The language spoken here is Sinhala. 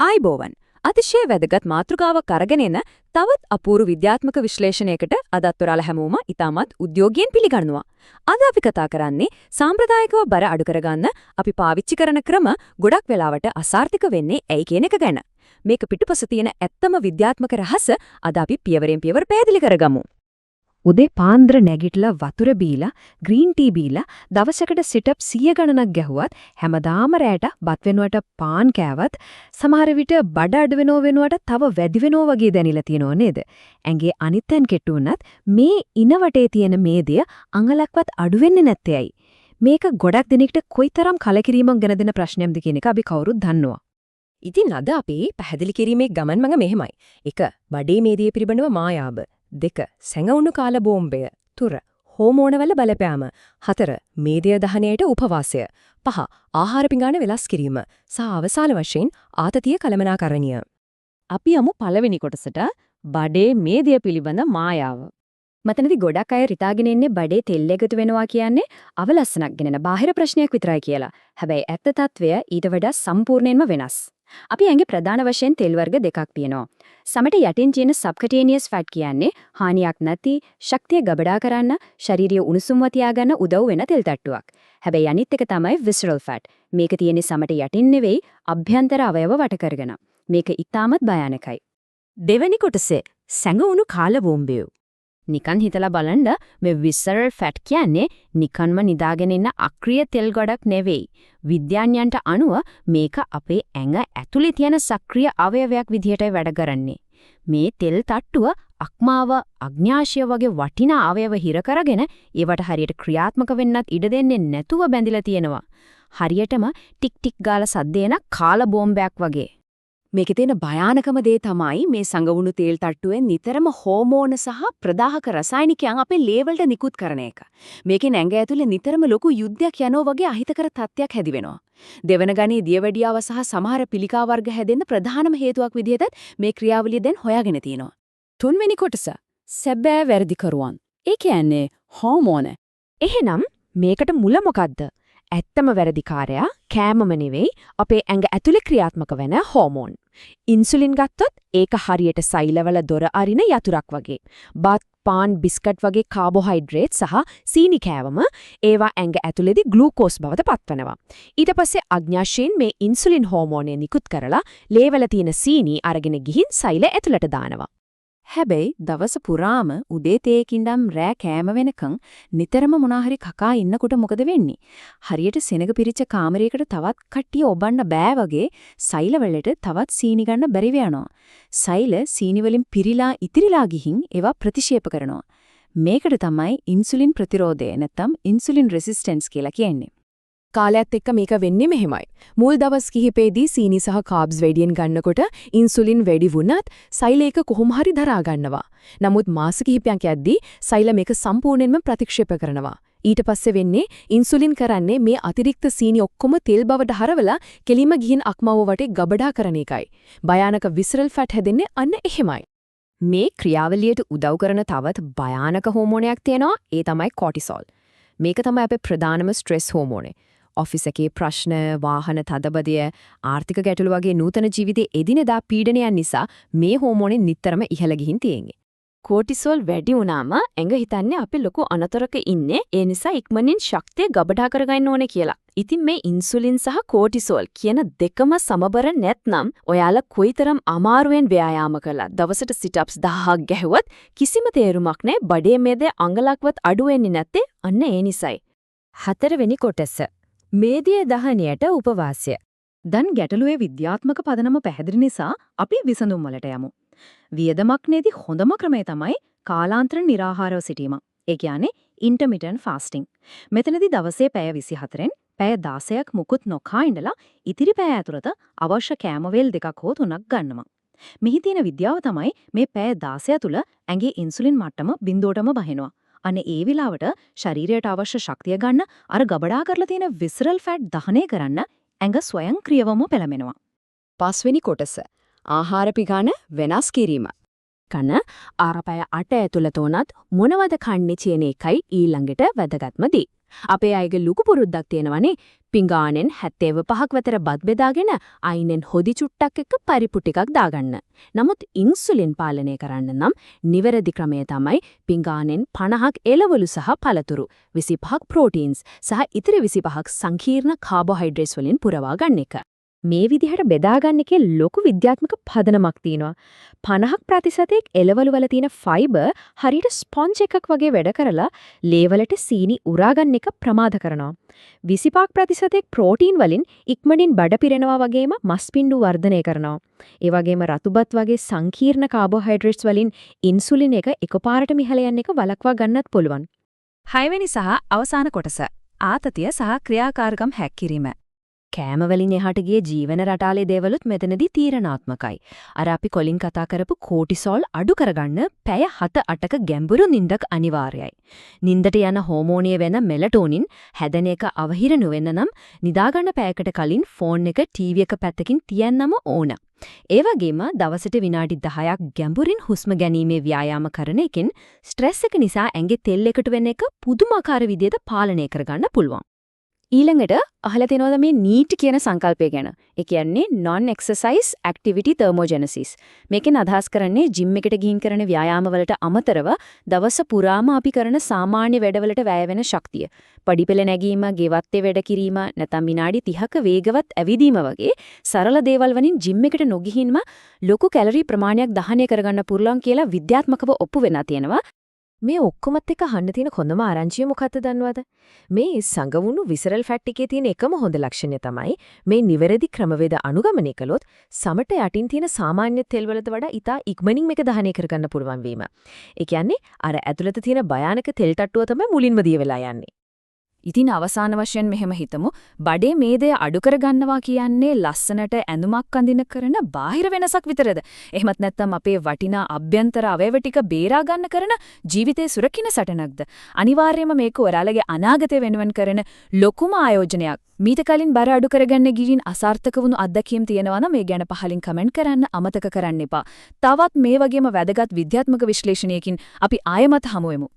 ආයිබෝවන් අතිශය වැදගත් මාතෘකාවක් අරගෙන එන තවත් අපූර්ව විද්‍යාත්මක විශ්ලේෂණයකට අදත් ඔයාලා හැමෝම ඉතාමත් උද්‍යෝගයෙන් පිළිගන්නවා. අද අපි කතා කරන්නේ සාම්ප්‍රදායිකව බර අඩු කරගන්න අපි පාවිච්චි කරන ක්‍රම ගොඩක් වෙලාවට අසාර්ථක වෙන්නේ ඇයි කියන එක ගැන. මේක පිටුපස තියෙන ඇත්තම විද්‍යාත්මක රහස අද අපි පියවරෙන් පියවර පැහැදිලි කරගමු. උදේ පාන්දර නැගිටලා වතුර බීලා ග්‍රීන් ටී බීලා දවසකට සිට් අප් 100 ගණනක් ගැහුවත් හැමදාම රැට බත් වෙනුවට පාන් කෑවත් සමහර විට බඩ අඩු වෙනුවට තව වැඩි වෙනෝ වගේ දැනිලා තියෙනව නේද? ඇඟේ අනිත්යන් කෙට්ටු වුණත් මේ ඉනවටේ තියෙන මේදය අඟලක්වත් අඩු වෙන්නේ නැත්තේ ඇයි? මේක ගොඩක් දෙනෙක්ට කොයිතරම් කලකිරීමක් ගෙන දෙන ප්‍රශ්නයක්ද කියන එක අපි කවුරුත් දන්නවා. ඉතින් අද අපි පැහැදිලි කිරීමේ ගමන් මඟ මෙහෙමයි. 1. බඩේ මේදිය පිළිබඳව මායාව. 2. සැඟවුණු කාල බෝම්බය. 3. හෝමෝනවල බලපෑම. 4. මේදය දහනයට උපවාසය. 5. ආහාර පිඟාන වෙනස් කිරීම. සහ අවසාන වශයෙන් ආතතිය කළමනාකරණය. අපි යමු පළවෙනි කොටසට බඩේ මේදය පිළිබඳ මායාව. මතනදී ගොඩක් අය රිතාගෙන ඉන්නේ බඩේ තෙල් එකතු වෙනවා කියන්නේ අවලස්සනක් ගෙනෙන බාහිර ප්‍රශ්නයක් විතරයි කියලා. හැබැයි ඇත්ත తත්වය ඊට වඩා සම්පූර්ණයෙන්ම වෙනස්. අපි ඇඟේ ප්‍රධාන වශයෙන් තෙල් වර්ග දෙකක් තියෙනවා. සමට යටින් තියෙන සබ්කටේනියස් ෆැට් කියන්නේ හානියක් නැති, ශක්තිය ගබඩා කරන්න, ශාරීරිය උණුසුම්ව තියාගන්න උදව් වෙන තෙල් තට්ටුවක්. හැබැයි අනිත් එක තමයි විසරල් ෆැට්. මේක තියෙන්නේ සමට යටින් නෙවෙයි, අභ්‍යන්තර අවයව වට කරගෙන. මේක ඉතාමත් භයානකයි. දෙවෙනි කොටසේ සැඟවුණු කාල බෝම්බය. නිකන් හිතලා බලන්න මේ විසරල් ෆැට් කියන්නේ නිකන්ම නිදාගෙන ඉන්න අක්‍රිය තෙල් ගොඩක් නෙවෙයි. විද්‍යාඥයන්ට අනුව මේක අපේ ඇඟ ඇතුලේ තියෙන සක්‍රිය අවයවයක් විදිහටයි වැඩ කරන්නේ. මේ තෙල් තට්ටුව අක්මාව, අග්න්‍යාශය වගේ වටිනා අවයව හිර කරගෙන ඒවට හරියට ක්‍රියාත්මක වෙන්නත් ඉඩ දෙන්නේ නැතුව බැඳිලා තියෙනවා. හරියටම ටික් ටික් ගාලා සද්ද එන කාල බෝම්බයක් වගේ. මේකේ තියෙන භයානකම දේ තමයි මේ සංගවුණු තෙල් තට්ටුවෙන් නිතරම හෝමෝන සහ ප්‍රදාහක රසායනිකයන් අපේ ලේ වලට නිකුත් කරන එක. මේකෙන් ඇඟ ඇතුලේ නිතරම ලොකු යුද්ධයක් යනවා වගේ අහිතකර තත්ත්වයක් හැදි වෙනවා. දෙවන ගණේ දියවැඩියාව සහ සමහර පිළිකා වර්ග හැදෙන්න ප්‍රධානම හේතුවක් විදිහට මේ ක්‍රියාවලිය දැන් හොයාගෙන තියෙනවා. තුන්වෙනි කොටස සැබෑ වැරදිකරුවන්. ඒ කියන්නේ හෝමෝන. එහෙනම් මේකට මුල මොකද්ද? ඇත්තම වැරදිකාරයා කෑමම නෙවෙයි අපේ ඇඟ ඇතුලේ ක්‍රියාත්මක වෙන හෝමෝන්. ඉන්සුලින් ගත්තොත් ඒක හරියට සෛලවල දොර අරින යතුරක් වගේ. බත්, පාන්, බිස්කට් වගේ කාබෝහයිඩ්‍රේට් සහ සීනි කෑවම ඒවා ඇඟ ඇතුලේදී ග්ලූකෝස් බවට පත්වනවා. ඊට පස්සේ අග්න්‍යාශයෙන් මේ ඉන්සුලින් හෝමෝනය නිකුත් කරලා ලේවල තියෙන සීනි අරගෙන ගිහින් සෛල ඇතුලට දානවා. හැබැයි දවස පුරාම උදේ තේකින්දම් රෑ කෑම වෙනකන් නිතරම මොනාහරි කකා ඉන්නකොට මොකද වෙන්නේ? හරියට සෙනග පිරිච්ච කාමරයකට තවත් කට්ටිය ඔබන්න බෑ වගේ සෛල වලට තවත් සීනි ගන්න බැරි වෙනවා. සෛල සීනි වලින් පිරීලා ඉතිරිලා ගිහින් ඒවා ප්‍රතික්ෂේප කරනවා. මේකට තමයි ඉන්සුලින් ප්‍රතිරෝධය නැත්නම් ඉන්සුලින් රෙසිස්ටන්ස් කියලා කියන්නේ. කාලයත් එක්ක මේක වෙන්නේ මෙහෙමයි. මුල් දවස් කිහිපෙදී සීනි සහ කාබ්ස් වැඩියෙන් ගන්නකොට ඉන්සුලින් වැඩි වුණත් සෛල ඒක කොහොම හරි දරා ගන්නවා. නමුත් මාස කිහිපයක් යද්දී සෛල මේක සම්පූර්ණයෙන්ම ප්‍රතික්ෂේප කරනවා. ඊට පස්සේ වෙන්නේ ඉන්සුලින් කරන්නේ මේ අතිරික්ත සීනි ඔක්කොම තෙල් බවට හරවලා කෙලිම ගිහින් අක්මාව වටේ ගබඩා කරන එකයි. භයානක විසරල් ෆැට් හැදෙන්නේ අන්න එහෙමයි. මේ ක්‍රියාවලියට උදව් කරන තවත් භයානක හෝමෝනයක් තියෙනවා. ඒ තමයි කොටිසෝල්. මේක තමයි අපේ ප්‍රධානම ස්ට්‍රෙස් හෝමෝනේ. ඔෆිස් එකේ ප්‍රශ්න, වාහන තදබදිය, ආර්ථික ගැටලු වගේ නූතන ජීවිතයේ එදිනෙදා පීඩනයන් නිසා මේ හෝමෝනේ නිතරම ඉහළ ගිහින් තියෙන්නේ. කෝටිසෝල් වැඩි වුණාම ඇඟ හිතන්නේ අපි ලොකු අනතුරක ඉන්නේ. ඒ නිසා ඉක්මනින් ශක්තිය ගබඩා කරගන්න ඕනේ කියලා. ඉතින් මේ ඉන්සුලින් සහ කෝටිසෝල් කියන දෙකම සමබර නැත්නම් ඔයාලා කොයිතරම් අමාරුවෙන් ව්‍යායාම කළා දවසට සිට්-අප්ස් 1000ක් ගැහුවත් කිසිම තේරුමක් නැහැ. බඩේ මේදේ අඟලක්වත් අඩු වෙන්නේ නැත්තේ අන්න ඒ නිසයි. හතරවෙනි කොටස මේදිය දහනයට උපවාසය. දැන් ගැටලුවේ විද්‍යාත්මක පදනම පැහැදිලි නිසා අපි විසඳුම් වලට යමු. වියදමක් නේදි හොඳම ක්‍රමය තමයි කාලාන්තර निराහාරව සිටීම. ඒ කියන්නේ intermittent fasting. මෙතනදී දවසේ පැය 24න් පැය 16ක් මුකුත් නොකා ඉඳලා ඉතිරි පැය ඇතුළත අවශ්‍ය කැම වේල් දෙකක් හෝ තුනක් ගන්නවා. මෙහි තියෙන විද්‍යාව තමයි මේ පැය 16 තුල ඇඟේ ඉන්සුලින් මට්ටම බිඳුවටම බහිනවා. අනේ ඒ විලාවට ශරීරයට අවශ්‍ය ශක්තිය ගන්න අර ගබඩා කරලා තියෙන විසරල් ෆැට් දහනය කරන්න ඇඟ ස්වයංක්‍රීයවම පෙළඹෙනවා. පස්වෙනි කොටස ආහාර පිඟාන වෙනස් කිරීම. කන ආරපය 8 ඇතුළත උනත් මොනවද කන්නේ කියන එකයි ඊළඟට වැදගත්ම දේ. අපේ අයගේ ලুকু පුරුද්දක් තියෙනවනේ. පිඟානෙන් 75ක් විතර බත් බෙදාගෙන අයිනෙන් හොදි චුට්ටක් එක්ක පරිප්පු ටිකක් දාගන්න. නමුත් ඉන්සුලින් පාලනය කරන්න නම් නිවැරදි ක්‍රමය තමයි පිඟානෙන් 50ක් එළවලු සහ පළතුරු, 25ක් ප්‍රෝටීන්ස් සහ ඉතිරි 25ක් සංකීර්ණ කාබෝහයිඩ්‍රේට්ස් වලින් පුරවා ගන්න එක. මේ විදිහට බෙදාගන්න එකේ ලොකු විද්‍යාත්මක පදනමක් තියෙනවා. 50% එළවලු වල තියෙන ෆයිබර් හරියට ස්පොන්ජ් එකක් වගේ වැඩ කරලා ලේවලට සීනි උරාගන්න එක ප්‍රමාද කරනවා. 25% ප්‍රෝටීන් වලින් ඉක්මනින් බඩ පිරෙනවා වගේම මස් පිඬු වර්ධනය කරනවා. ඒ වගේම රතුබත් වගේ සංකීර්ණ කාබෝහයිඩ්‍රේට්ස් වලින් ඉන්සුලින් එක එකපාරට මිහල යන එක වළක්වා ගන්නත් පුළුවන්. 6 වෙනි සහ අවසාන කොටස ආතතිය සහ ක්‍රියාකාරකම් හැක් කිරීම. කෑම වලින් එහාට ගිය ජීවන රටාවේ දේවලුත් මෙතනදී තීරණාත්මකයි. අර අපි කොලින් කතා කරපු කෝටිසෝල් අඩු කරගන්න පැය 7-8ක ගැඹුරු නිින්දක් අනිවාර්යයි. නිින්දට යන හෝමෝනිය වෙන මෙලටෝනින් හැදෙන එක අවහිර නොවෙන්න නම් නිදාගන්න පැයකට කලින් ෆෝන් එක ටීවී එක පැත්තකින් තියන්නම ඕන. ඒ වගේම දවසට විනාඩි 10ක් ගැඹුරින් හුස්ම ගැනීමේ ව්‍යායාම කරන එකෙන් ස්ට්‍රෙස් එක නිසා ඇඟේ තෙල් එකතු වෙන එක පුදුමාකාර විදිහට පාලනය කරගන්න පුළුවන්. ඊළඟට අහලා තියෙනවද මේ NEAT කියන සංකල්පය ගැන? ඒ කියන්නේ non exercise activity thermogenesis. මේකෙන් අදහස් කරන්නේ ජිම් එකට ගිහින් කරන ව්‍යායාම වලට අමතරව දවස පුරාම අපි කරන සාමාන්‍ය වැඩවලට වැය වෙන ශක්තිය. පඩිපෙළ නැගීම, ගෙවත්තේ වැඩ කිරීම, නැත්නම් විනාඩි 30ක වේගවත් ඇවිදීම වගේ සරල දේවල් වලින් ජිම් එකට නොගිහින්ම ලොකු කැලරි ප්‍රමාණයක් දහනය කරගන්න පුළුවන් කියලා විද්‍යාත්මකව ඔප්පු වෙලා තියෙනවා. මේ ඔක්කොමත් එක අහන්න තියෙන හොඳම ආරංචිය මොකක්ද දන්නවද? මේ සංගවුණු විසරල් ෆැට් එකේ තියෙන එකම හොඳ ලක්ෂණය තමයි මේ නිවැරදි ක්‍රමවේද අනුගමනය කළොත් සමට යටින් තියෙන සාමාන්‍ය තෙල් වලට වඩා ඉතා ඉක්මනින් මේක දහනය කරගන්න පුළුවන් වීම. ඒ කියන්නේ අර ඇතුළත තියෙන භයානක තෙල් තට්ටුව තමයි මුලින්ම දිය වෙලා යන්නේ. ඉතින් අවසාන වශයෙන් මෙහෙම හිතමු බඩේ මේදය අඩු කරගන්නවා කියන්නේ ලස්සනට ඇඳුමක් අඳින කරන බාහිර වෙනසක් විතරද? එහෙමත් නැත්නම් අපේ වටිනා අභ්‍යන්තර අවයව ටික බේරා ගන්න කරන ජීවිතේ සුරකින්න සටනක්ද? අනිවාර්යයෙන්ම මේක ඔයාලගේ අනාගතය වෙනුවෙන් කරන ලොකුම ආයෝජනයක්. මීට කලින් බර අඩු කරගන්න ගිහින් අසාර්ථක වුණු අත්දැකීම් තියෙනවා නම් මේ ගැන පහලින් කමෙන්ට් කරන්න අමතක කරන්න එපා. තවත් මේ වගේම වැදගත් විද්‍යාත්මක විශ්ලේෂණයකින් අපි ආයෙමත් හමු වෙමු.